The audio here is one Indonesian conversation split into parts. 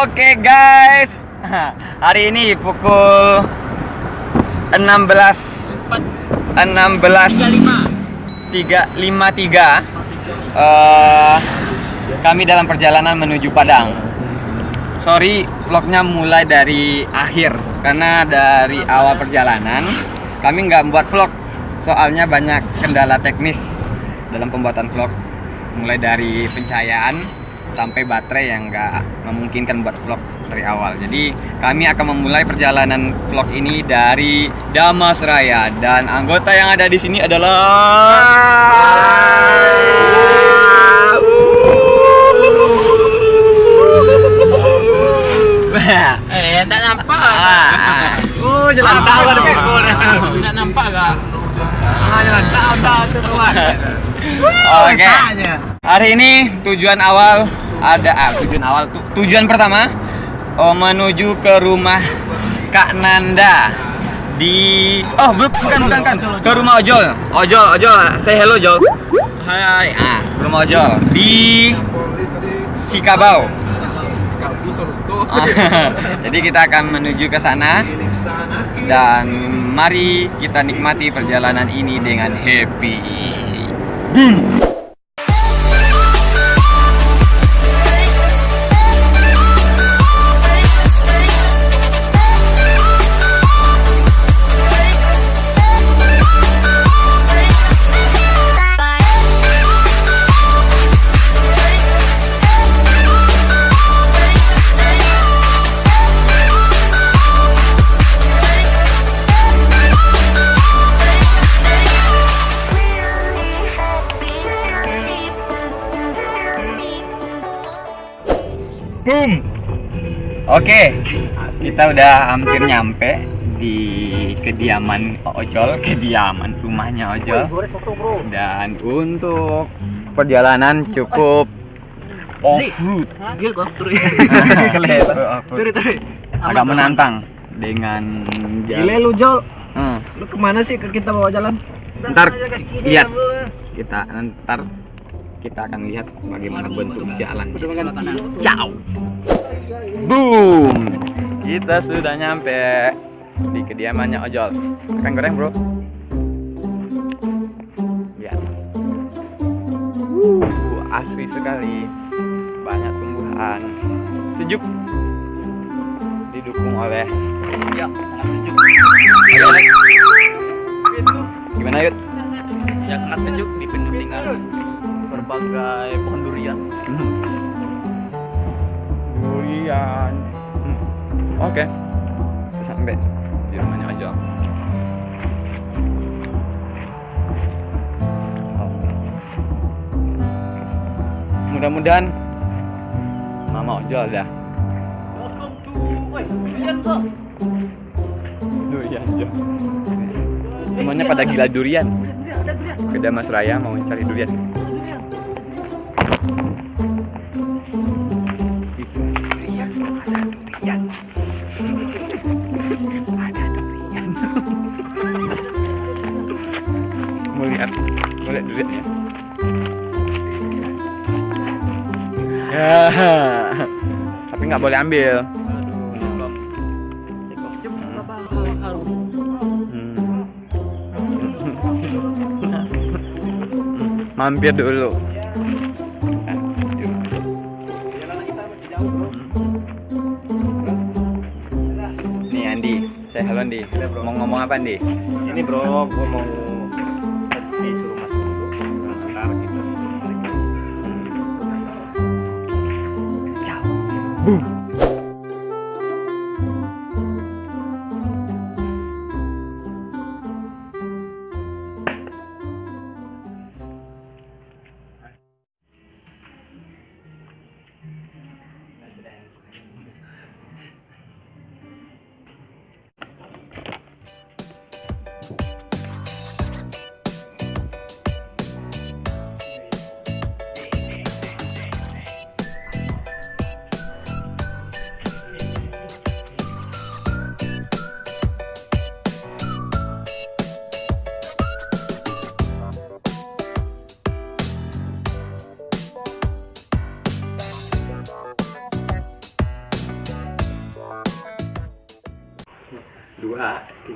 Oke guys, hari ini pukul 16.53 kami dalam perjalanan menuju Padang. Sorry, vlognya mulai dari akhir karena dari awal perjalanan kami nggak membuat vlog, soalnya banyak kendala teknis dalam pembuatan vlog, mulai dari pencahayaan sampai baterai yang nggak memungkinkan buat vlog dari awal. Jadi kami akan memulai perjalanan vlog ini dari Damasraya dan anggota yang ada di sini adalah tak nampak. Jalan tahu ada pekor. Tak nampak gak? Jalan tahu tu kuat. Oke. Hari ini tujuan pertama menuju ke rumah Kak Nanda di bukan ke rumah Ojol. Say hello Jol. Hai. Rumah Ojol di Sikabau. Jadi kita akan menuju ke sana dan mari kita nikmati perjalanan ini dengan happy. Boom. Oke, kita udah hampir nyampe di kediaman rumahnya Ojol. Dan untuk perjalanan cukup off-road. Agak menantang dengan Gile lu Jol. Hmm. Lu kemana sih kita bawa jalan? Ntar lihat kita akan lihat bagaimana bentuk jalan. Ciao. Boom. Kita sudah nyampe di kediamannya Ojol. Makan goreng, bro. Lihat. Asri sekali. Banyak tumbuhan. Sejuk. Didukung oleh Gimana, Yud? Ya sangat sejuk, dipenuhi dengan berbagai pohon durian. Oke. Sampai di rumahnya Ojol. Mudah-mudahan Mama Ojol dah. Durian Jol. Semuanya pada gila durian. Ke Damasraya mau cari durian. Mau lihat duriannya. Tapi nggak boleh ambil. Mampir dulu. Nih Andi, saya halo Andi. Mau ngomong apa Andi? Ini bro, gua mau disuruh masuk dulu. Ntar kita balik. Ciao. Boom.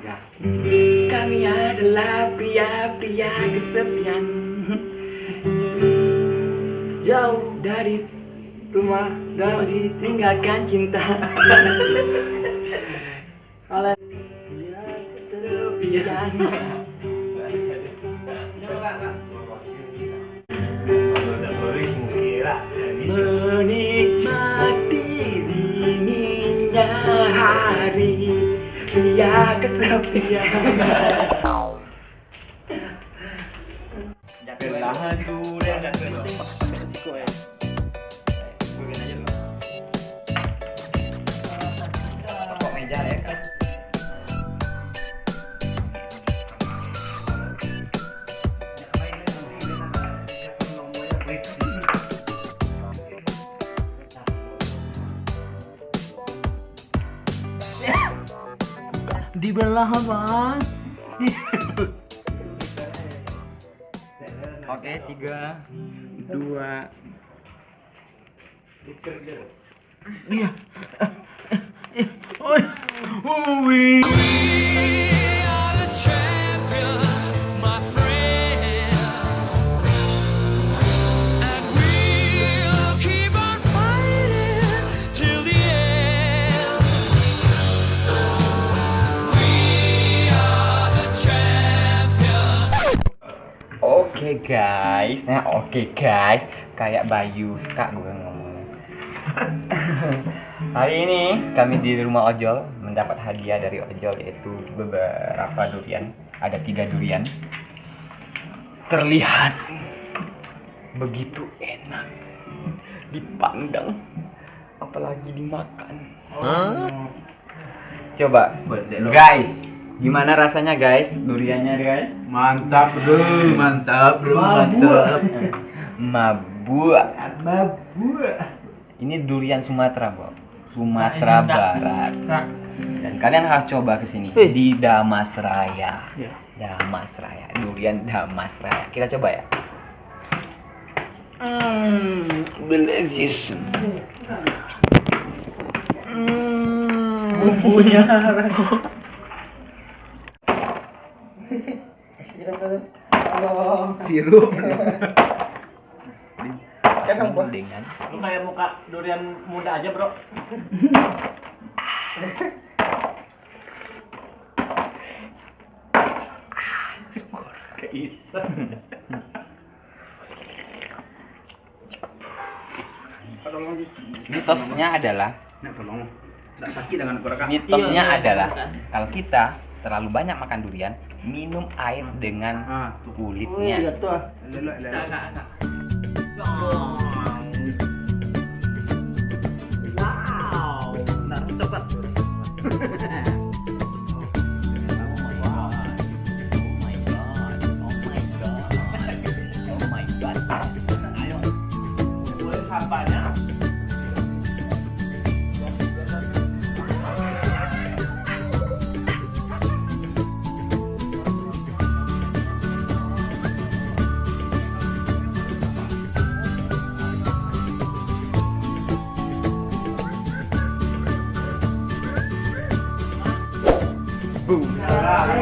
Kami adalah pria-pria kesepian, jauh dari rumah dan ditinggalkan cinta. Kalian pria kesepian. Menikmati dinginnya hari, pria kesepian. Belahan durian dan meja ya kan. Dibelah bang. Oke, 3, 2. Iya. We are the champions, my friends, and we'll keep on fighting till the end. We are the champions. Oke guys, kayak Bayu Ska gue ngomong. Hari ini kami di rumah Ojol mendapat hadiah dari Ojol, yaitu beberapa durian. Ada 3 durian. Terlihat begitu enak dipandang, apalagi dimakan. Coba guys, gimana rasanya guys duriannya guys? mantap bro, mantap. Mabuk. Ini durian Sumatera, Bro. Sumatera Barat. Dan kalian harus coba ke sini di Damas Raya. Damas Raya, durian Damas Raya. Kita coba ya. Delicious. Bumbunya. Sirup. Dengan Lu kayak muka durian muda aja, Bro. Keisa. mitosnya adalah kalau kita terlalu banyak makan durian, minum air dengan kulitnya.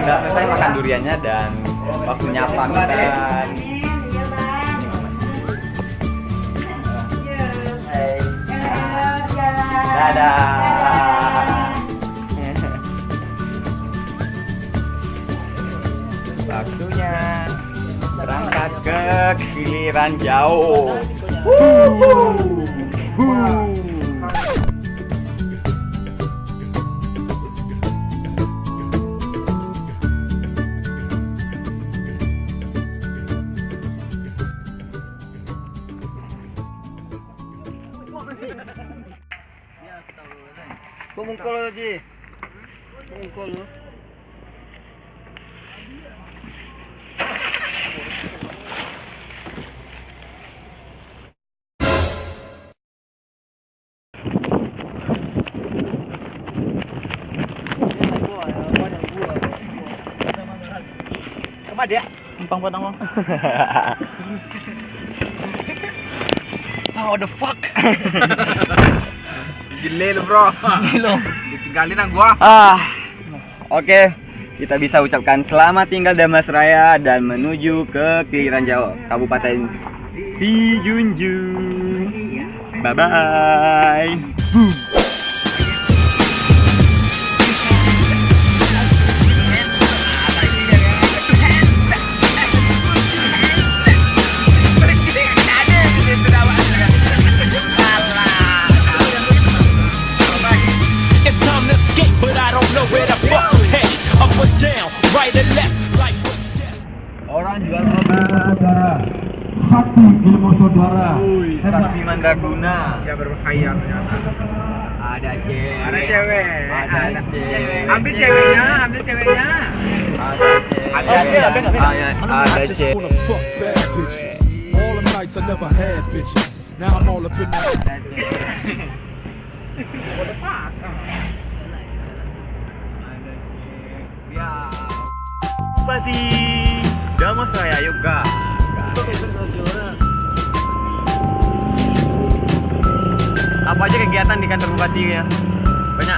Udah selesai makan duriannya dan waktunya pamitan. Dadah. Waktunya berangkat ke giliran jauh. Bumungkol aja. Bumungkol. Kemana dia? Empang potong. Oh, the fuck. Gile lu, Bro. Gile. Ditinggalin ang gua. Oke. kita bisa ucapkan selamat tinggal Damas Raya dan menuju ke Kiranjau, Kabupaten Sijunjung. Bye bye. It's time to escape, but I don't know where the fuck I'm headed. Up or down, right or left, life or death. Orang jual obat. Sakti ilmu saudara. Sakti Mandaguna. Ya berbahaya ternyata. Ada cewek. Ada cewek. Ada cewek. Ambil ceweknya, ambil ceweknya. Ada cewek. Ada I just cewek. wanna fuck bad bitches. All the nights I never had bitches. Now I'm all up in that. Ada cewek. Ya. Bupati Damas Raya Yoga. Apa aja kegiatan di kantor bupati ya? Banyak.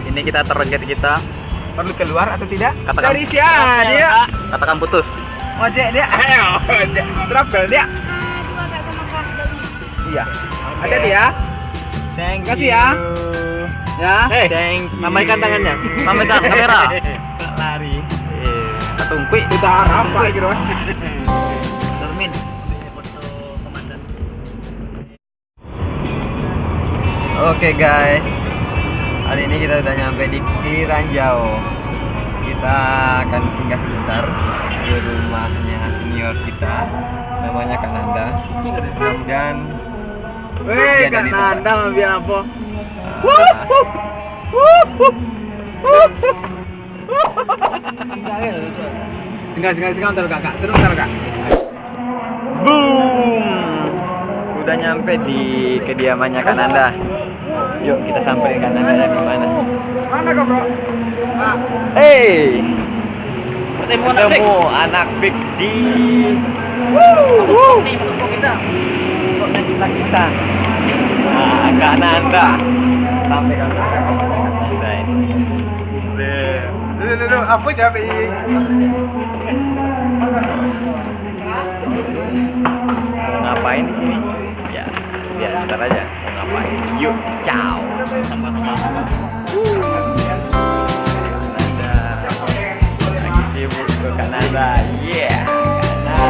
Ini kita target kita Perlu keluar atau tidak? Katakan. Dari siapa dia? katakan putus. Ojek dia. Ojek. Trouble dia. Iya. Ada dia. Thank Kasih ya. Ya. Thank you. Lambaikan tangannya. Lambaikan kamera. Lari. Ketungkui. Kita apa gitu? Termin. Oke guys, hari ini kita udah nyampe di Kiranjau. Kita akan singgah sebentar di rumahnya senior kita, namanya Kak Nanda. Mudah-mudahan Weh, dia Kak dari Nanda ambil apa? Tinggal ntar Kak. Terus ntar Kak. Boom! Udah nyampe di kediamannya Kak Nanda. Yuk kita sampai Kak Nanda di mana? Mana kau bro? Hey, ketemu anak big di kita. Nah, Kak Nanda sampai Kak Nanda ini. Dulu, apa jawab ini? Mau ngapain di sini? Ya, lihat ntar aja. Mau ngapain? Yuk, ciao. Kanada, lagi sibuk ke Kanada. Yeah, Kanada.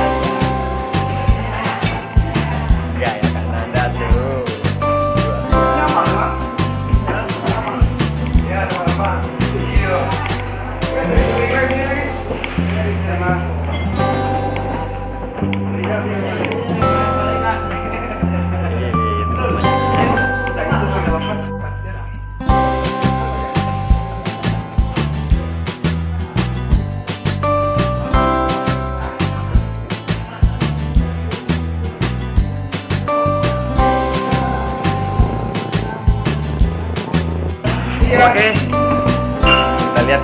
Gaya Kanada tuh. Oke, kita lihat